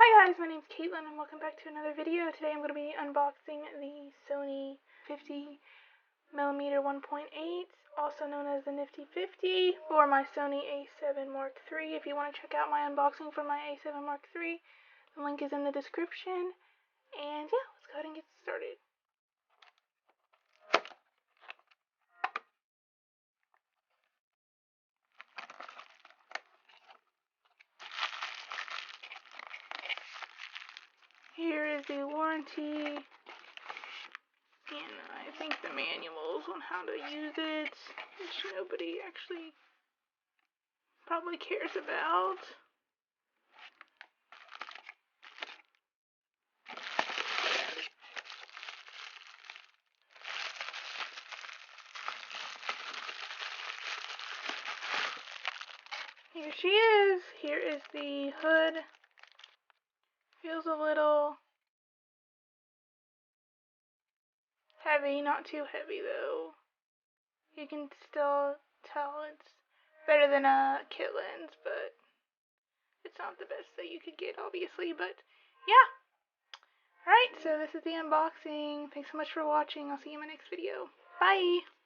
Hi guys, my name's Caitlin and welcome back to another video. Today I'm going to be unboxing the Sony 50mm 1.8, also known as the Nifty 50, for my Sony a7 Mark III. If you want to check out my unboxing for my a7 Mark III, the link is in the description. And yeah, let's go ahead and get started. Here is the warranty, and I think the manuals on how to use it, which nobody actually probably cares about. Here she is. Here is the hood. Feels a little heavy, not too heavy though. You can still tell it's better than a kit lens, but it's not the best that you could get, obviously. But yeah. Alright, so this is the unboxing. Thanks so much for watching. I'll see you in my next video. Bye!